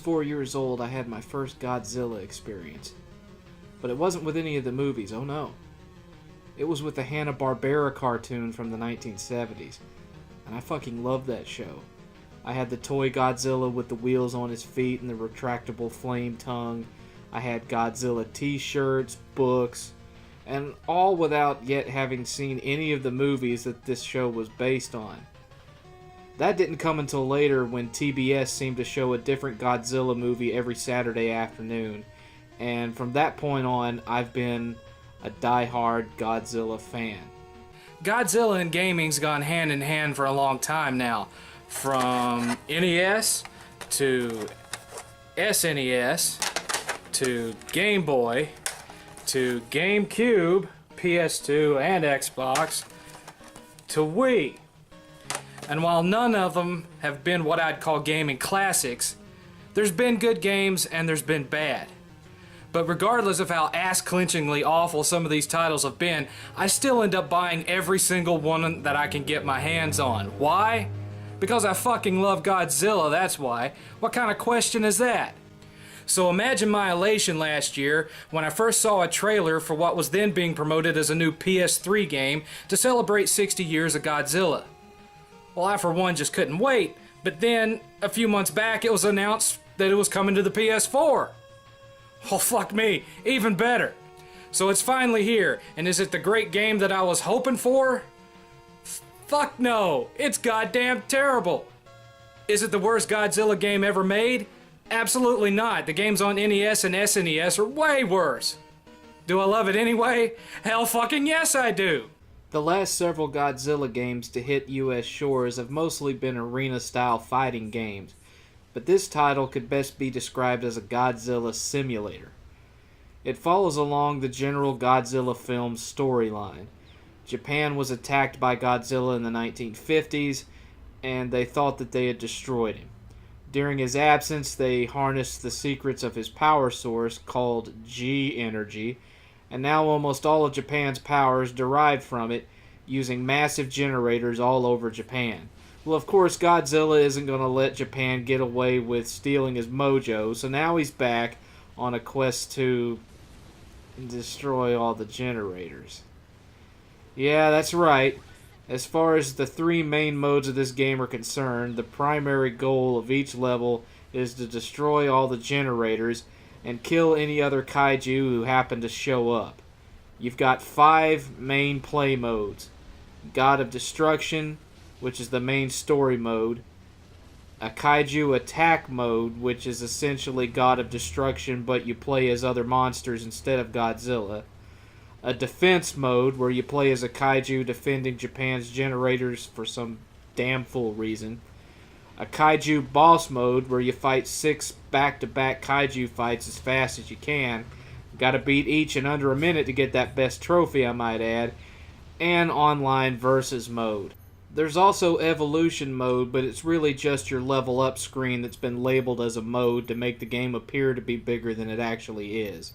4 years old, I had my first Godzilla experience. But it wasn't with any of the movies, oh no. It was with the Hanna-Barbera cartoon from the 1970s. And I fucking loved that show. I had the toy Godzilla with the wheels on his feet and the retractable flame tongue. I had Godzilla t-shirts, books, and all without yet having seen any of the movies that this show was based on. That didn't come until later when TBS seemed to show a different Godzilla movie every Saturday afternoon, and from that point on, I've been a die-hard Godzilla fan. Godzilla and gaming's gone hand in hand for a long time now. From NES to SNES to Game Boy to GameCube, PS2 and Xbox to Wii. And while none of them have been what I'd call gaming classics, there's been good games and there's been bad. But regardless of how ass-clenchingly awful some of these titles have been, I still end up buying every single one that I can get my hands on. Why? Because I fucking love Godzilla, that's why. What kind of question is that? So imagine my elation last year when I first saw a trailer for what was then being promoted as a new PS3 game to celebrate 60 years of Godzilla. Well, I for one just couldn't wait, but then a few months back it was announced that it was coming to the PS4. Oh fuck me, even better. So it's finally here, and is it the great game that I was hoping for? Fuck no, it's goddamn terrible. Is it the worst Godzilla game ever made? Absolutely not. The games on NES and SNES are way worse. Do I love it anyway? Hell fucking yes I do. The last several Godzilla games to hit US shores have mostly been arena-style fighting games, but this title could best be described as a Godzilla simulator. It follows along the general Godzilla film storyline. Japan was attacked by Godzilla in the 1950s, and they thought that they had destroyed him. During his absence, they harnessed the secrets of his power source, called G-Energy, and now almost all of Japan's power is derived from it, using massive generators all over Japan. Well, of course, Godzilla isn't going to let Japan get away with stealing his mojo, so now he's back on a quest to destroy all the generators. Yeah, that's right. As far as the three main modes of this game are concerned, the primary goal of each level is to destroy all the generators and kill any other kaiju who happen to show up. You've got 5 main play modes. God of Destruction, which is the main story mode. A kaiju attack mode, which is essentially God of Destruction, but you play as other monsters instead of Godzilla. A defense mode, where you play as a kaiju defending Japan's generators for some damn fool reason. A kaiju boss mode, where you fight 6 back-to-back kaiju fights as fast as you can. Gotta beat each in under a minute to get that best trophy, I might add. And online versus mode. There's also evolution mode, but it's really just your level up screen that's been labeled as a mode to make the game appear to be bigger than it actually is.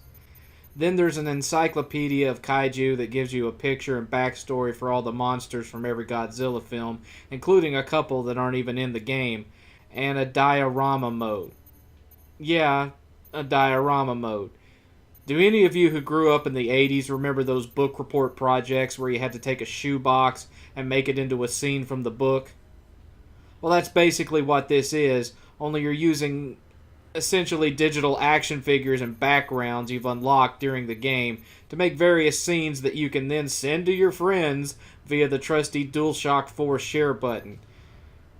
Then there's an encyclopedia of kaiju that gives you a picture and backstory for all the monsters from every Godzilla film, including a couple that aren't even in the game, and a diorama mode. Yeah, a diorama mode. Do any of you who grew up in the 80s remember those book report projects where you had to take a shoebox and make it into a scene from the book? Well, that's basically what this is, only you're using essentially digital action figures and backgrounds you've unlocked during the game to make various scenes that you can then send to your friends via the trusty DualShock 4 share button.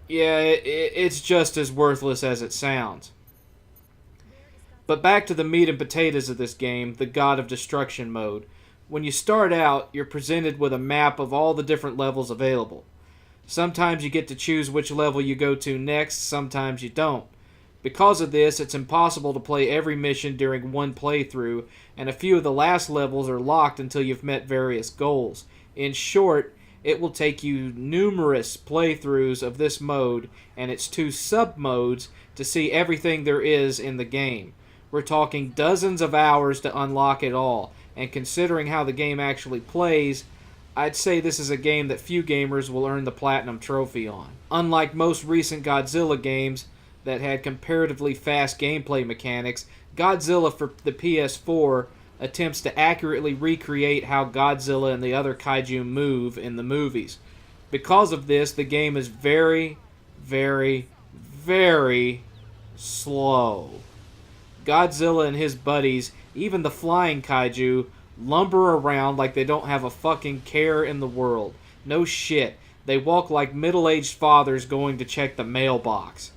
Yeah, it's just as worthless as it sounds. But back to the meat and potatoes of this game, the God of Destruction mode. When you start out, you're presented with a map of all the different levels available. Sometimes you get to choose which level you go to next, sometimes you don't. Because of this, it's impossible to play every mission during one playthrough, and a few of the last levels are locked until you've met various goals. In short, it will take you numerous playthroughs of this mode and its 2 sub-modes to see everything there is in the game. We're talking dozens of hours to unlock it all, and considering how the game actually plays, I'd say this is a game that few gamers will earn the Platinum Trophy on. Unlike most recent Godzilla games, that had comparatively fast gameplay mechanics, Godzilla for the PS4 attempts to accurately recreate how Godzilla and the other kaiju move in the movies. Because of this, the game is very, very, very slow. Godzilla and his buddies, even the flying kaiju, lumber around like they don't have a fucking care in the world. No shit. They walk like middle-aged fathers going to check the mailbox.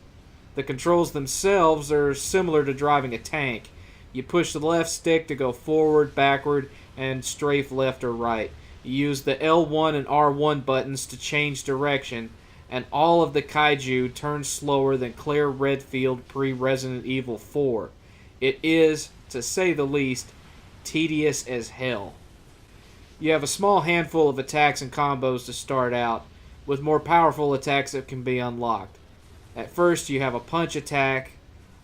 The controls themselves are similar to driving a tank. You push the left stick to go forward, backward, and strafe left or right. You use the L1 and R1 buttons to change direction, and all of the kaiju turn slower than Claire Redfield pre-Resident Evil 4. It is, to say the least, tedious as hell. You have a small handful of attacks and combos to start out, with more powerful attacks that can be unlocked. At first you have a punch attack,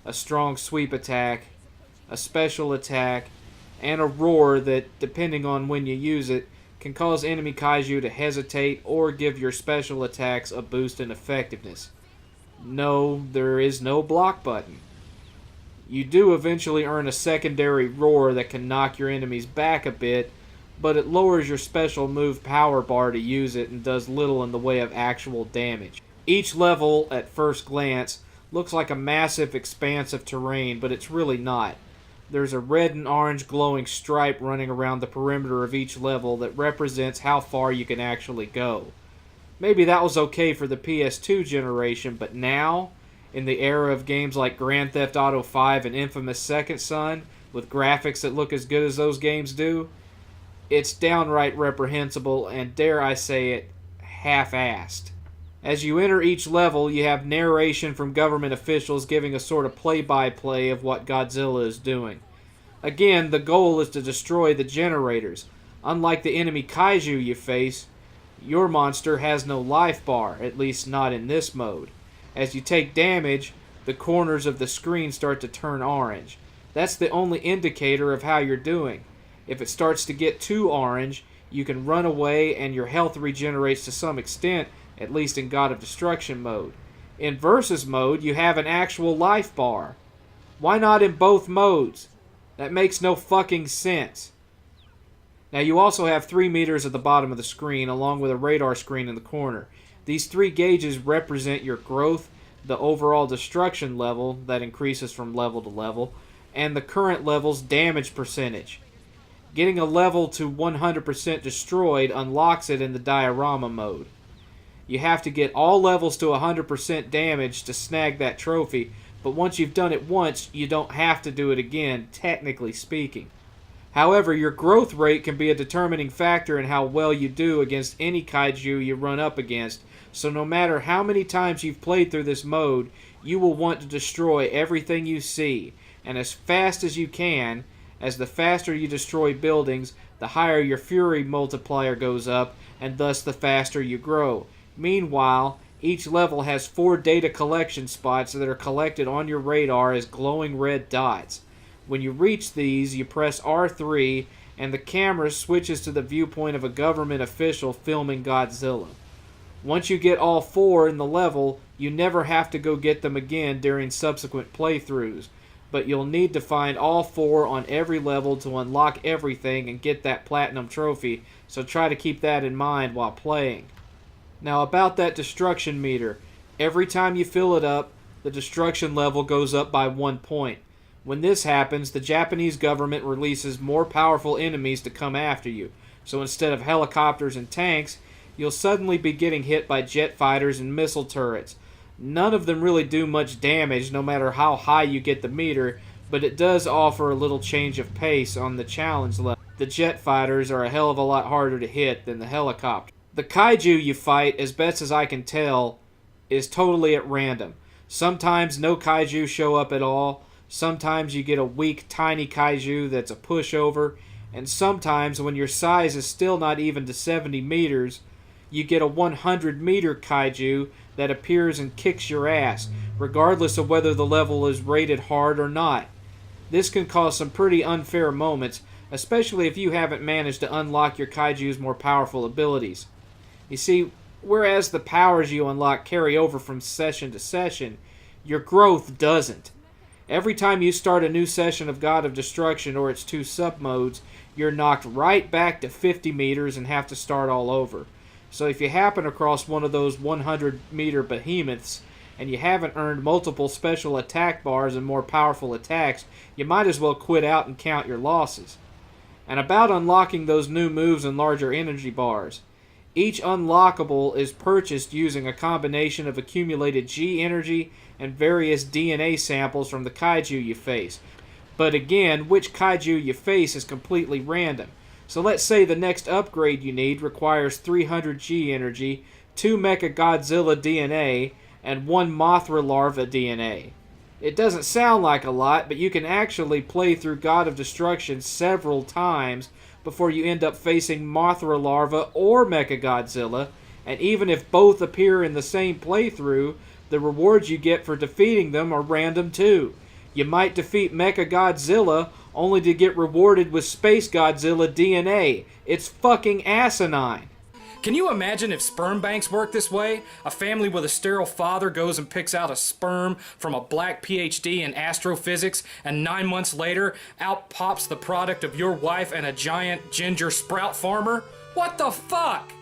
a strong sweep attack, a special attack, and a roar that, depending on when you use it, can cause enemy kaiju to hesitate or give your special attacks a boost in effectiveness. No, there is no block button. You do eventually earn a secondary roar that can knock your enemies back a bit, but it lowers your special move power bar to use it and does little in the way of actual damage. Each level, at first glance, looks like a massive expanse of terrain, but it's really not. There's a red and orange glowing stripe running around the perimeter of each level that represents how far you can actually go. Maybe that was okay for the PS2 generation, but now, in the era of games like Grand Theft Auto 5 and Infamous Second Son, with graphics that look as good as those games do, it's downright reprehensible and, dare I say it, half-assed. As you enter each level, you have narration from government officials giving a sort of play-by-play of what Godzilla is doing. Again, the goal is to destroy the generators. Unlike the enemy kaiju you face, your monster has no life bar, at least not in this mode. As you take damage, the corners of the screen start to turn orange. That's the only indicator of how you're doing. If it starts to get too orange, you can run away and your health regenerates to some extent, at least in God of Destruction mode. In Versus mode, you have an actual life bar. Why not in both modes? That makes no fucking sense. Now you also have 3 meters at the bottom of the screen, along with a radar screen in the corner. These 3 gauges represent your growth, the overall destruction level, that increases from level to level, and the current level's damage percentage. Getting a level to 100% destroyed unlocks it in the diorama mode. You have to get all levels to 100% damage to snag that trophy, but once you've done it once, you don't have to do it again, technically speaking. However, your growth rate can be a determining factor in how well you do against any kaiju you run up against, so no matter how many times you've played through this mode, you will want to destroy everything you see, and as fast as you can, as the faster you destroy buildings, the higher your fury multiplier goes up, and thus the faster you grow. Meanwhile, each level has 4 data collection spots that are collected on your radar as glowing red dots. When you reach these, you press R3 and the camera switches to the viewpoint of a government official filming Godzilla. Once you get all 4 in the level, you never have to go get them again during subsequent playthroughs, but you'll need to find all 4 on every level to unlock everything and get that platinum trophy, so try to keep that in mind while playing. Now about that destruction meter, every time you fill it up, the destruction level goes up by 1 point. When this happens, the Japanese government releases more powerful enemies to come after you, so instead of helicopters and tanks, you'll suddenly be getting hit by jet fighters and missile turrets. None of them really do much damage no matter how high you get the meter, but it does offer a little change of pace on the challenge level. The jet fighters are a hell of a lot harder to hit than the helicopters. The kaiju you fight, as best as I can tell, is totally at random. Sometimes no kaiju show up at all, sometimes you get a weak, tiny kaiju that's a pushover, and sometimes, when your size is still not even to 70 meters, you get a 100-meter kaiju that appears and kicks your ass, regardless of whether the level is rated hard or not. This can cause some pretty unfair moments, especially if you haven't managed to unlock your kaiju's more powerful abilities. You see, whereas the powers you unlock carry over from session to session, Your growth doesn't. Every time you start a new session of God of Destruction or its two submodes, you're knocked right back to 50 meters and have to start all over. So if you happen across one of those 100-meter behemoths, and you haven't earned multiple special attack bars and more powerful attacks, you might as well quit out and count your losses. And about unlocking those new moves and larger energy bars. Each unlockable is purchased using a combination of accumulated G energy and various DNA samples from the kaiju you face. But again, which kaiju you face is completely random. So let's say the next upgrade you need requires 300 G energy, 2 Mecha Godzilla DNA, and 1 Mothra larva DNA. It doesn't sound like a lot, but you can actually play through God of Destruction several times before you end up facing Mothra larva or Mecha Godzilla, and even if both appear in the same playthrough, the rewards you get for defeating them are random too. You might defeat Mecha Godzilla only to get rewarded with Space Godzilla DNA. It's fucking asinine. Can you imagine if sperm banks work this way? A family with a sterile father goes and picks out a sperm from a black PhD in astrophysics, and 9 months later, out pops the product of your wife and a giant ginger sprout farmer? What the fuck?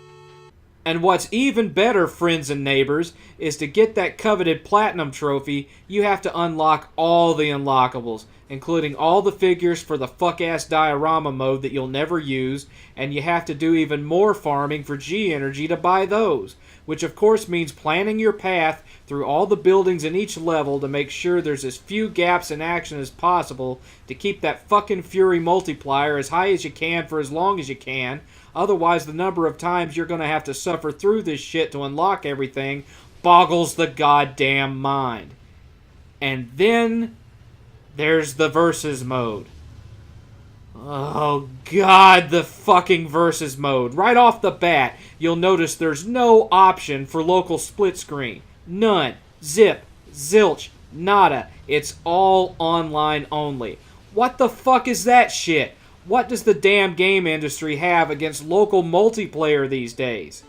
And what's even better, friends and neighbors, is to get that coveted platinum trophy, you have to unlock all the unlockables, including all the figures for the fuck-ass diorama mode that you'll never use, and you have to do even more farming for G energy to buy those, which of course means planning your path through all the buildings in each level to make sure there's as few gaps in action as possible to keep that fucking Fury multiplier as high as you can for as long as you can. Otherwise, the number of times you're going to have to suffer through this shit to unlock everything boggles the goddamn mind. And then there's the versus mode. Oh god, the fucking versus mode. Right off the bat, you'll notice there's no option for local split screen. None. Zip. Zilch. Nada. It's all online only. What the fuck is that shit? What does the damn game industry have against local multiplayer these days?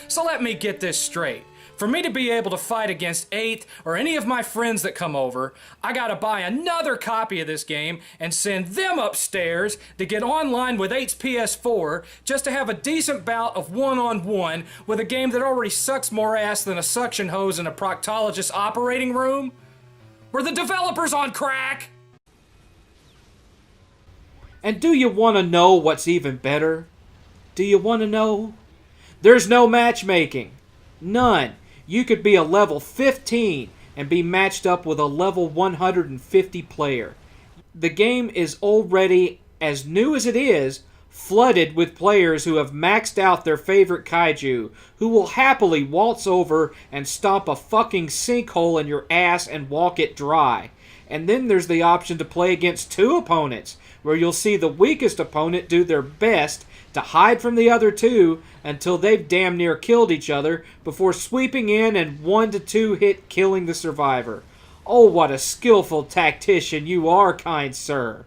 So let me get this straight. For me to be able to fight against 8 or any of my friends that come over, I gotta buy another copy of this game and send them upstairs to get online with 8's PS4 just to have a decent bout of one-on-one with a game that already sucks more ass than a suction hose in a proctologist's operating room? Were the developers on crack? And do you want to know what's even better? Do you want to know? There's no matchmaking. None. You could be a level 15 and be matched up with a level 150 player. The game is already, as new as it is, flooded with players who have maxed out their favorite kaiju, who will happily waltz over and stomp a fucking sinkhole in your ass and walk it dry. And then there's the option to play against 2 opponents, where you'll see the weakest opponent do their best to hide from the other 2 until they've damn near killed each other before sweeping in and 1 to 2 hit killing the survivor. Oh, what a skillful tactician you are, kind sir.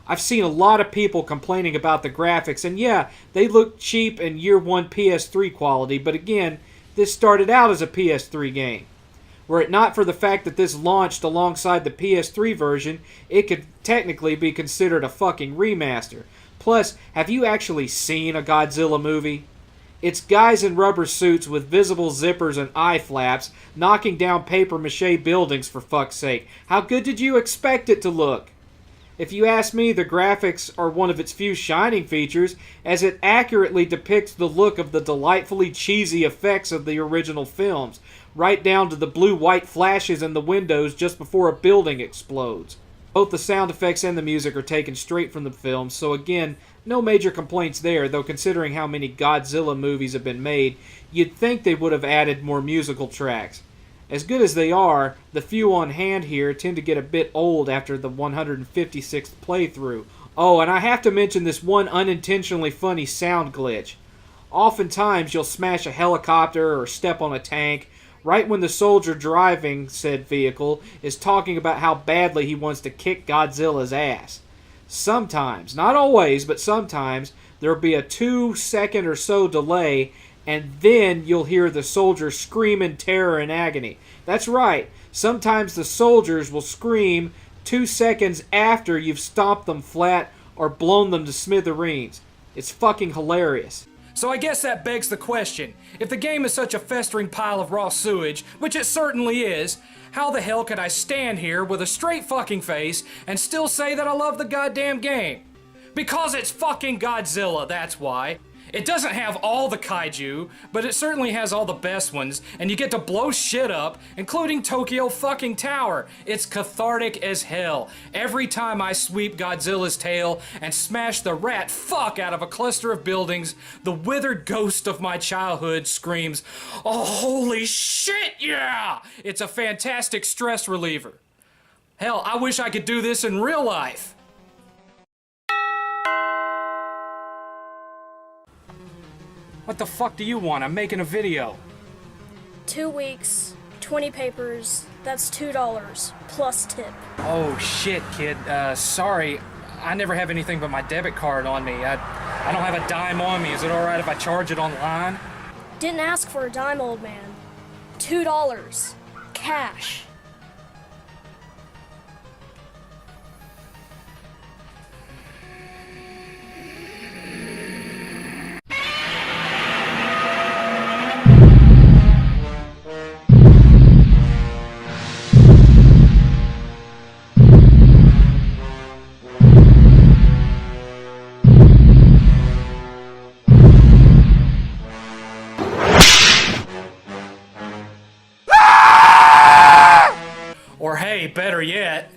I've seen a lot of people complaining about the graphics, and yeah, they look cheap and year 1 PS3 quality, but again, this started out as a PS3 game. Were it not for the fact that this launched alongside the PS3 version, it could technically be considered a fucking remaster. Plus, have you actually seen a Godzilla movie? It's guys in rubber suits with visible zippers and eye flaps knocking down papier-mâché buildings, for fuck's sake. How good did you expect it to look? If you ask me, the graphics are one of its few shining features, as it accurately depicts the look of the delightfully cheesy effects of the original films, right down to the blue-white flashes in the windows just before a building explodes. Both the sound effects and the music are taken straight from the film, so again, no major complaints there, though considering how many Godzilla movies have been made, you'd think they would have added more musical tracks. As good as they are, the few on hand here tend to get a bit old after the 156th playthrough. Oh, and I have to mention this one unintentionally funny sound glitch. Oftentimes you'll smash a helicopter or step on a tank right when the soldier driving said vehicle is talking about how badly he wants to kick Godzilla's ass. Sometimes, not always, but sometimes, there'll be a 2-second or so delay, and then you'll hear the soldier scream in terror and agony. That's right, Sometimes the soldiers will scream 2 seconds after you've stomped them flat or blown them to smithereens. It's fucking hilarious. So I guess that begs the question, if the game is such a festering pile of raw sewage, which it certainly is, how the hell could I stand here with a straight fucking face and still say that I love the goddamn game? Because it's fucking Godzilla, that's why. It doesn't have all the kaiju, but it certainly has all the best ones, and you get to blow shit up, including Tokyo fucking Tower. It's cathartic as hell. Every time I sweep Godzilla's tail and smash the rat fuck out of a cluster of buildings, the withered ghost of my childhood screams, "Oh, holy shit, yeah!" It's a fantastic stress reliever. Hell, I wish I could do this in real life. What the fuck do you want? I'm making a video. 2 weeks, 20 papers, that's $2, plus tip. Oh shit, kid. Sorry. I never have anything but my debit card on me. I don't have a dime on me. Is it alright if I charge it online? Didn't ask for a dime, old man. $2, cash. Or hey, better yet.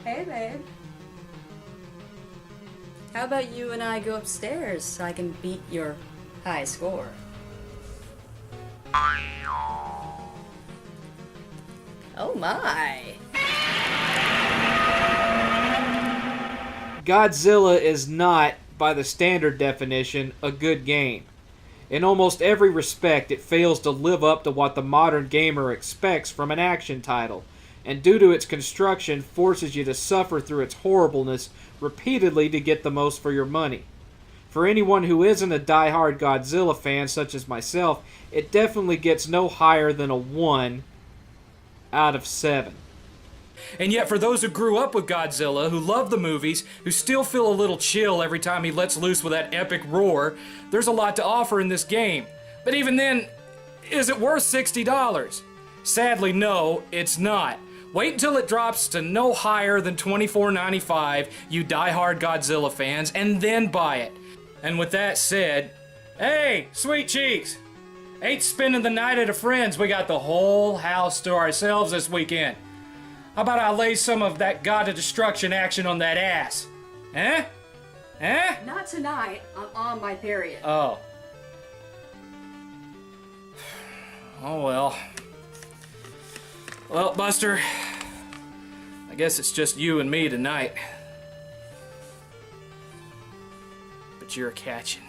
Hey, babe. How about you and I go upstairs so I can beat your high score? Oh my. Godzilla is not, by the standard definition, a good game. In almost every respect, it fails to live up to what the modern gamer expects from an action title, and due to its construction, forces you to suffer through its horribleness repeatedly to get the most for your money. For anyone who isn't a die-hard Godzilla fan such as myself, it definitely gets no higher than a 1 out of 7. And yet for those who grew up with Godzilla, who love the movies, who still feel a little chill every time he lets loose with that epic roar, there's a lot to offer in this game. But even then, is it worth $60? Sadly, no, it's not. Wait until it drops to no higher than $24.95, you die-hard Godzilla fans, and then buy it. And with that said, hey, sweet cheeks! Ain't spending the night at a friend's, we got the whole house to ourselves this weekend. How about I lay some of that God of Destruction action on that ass? Eh? Eh? Not tonight. I'm on my period. Oh. Oh well. Well, Buster, I guess it's just you and me tonight. But you're catching.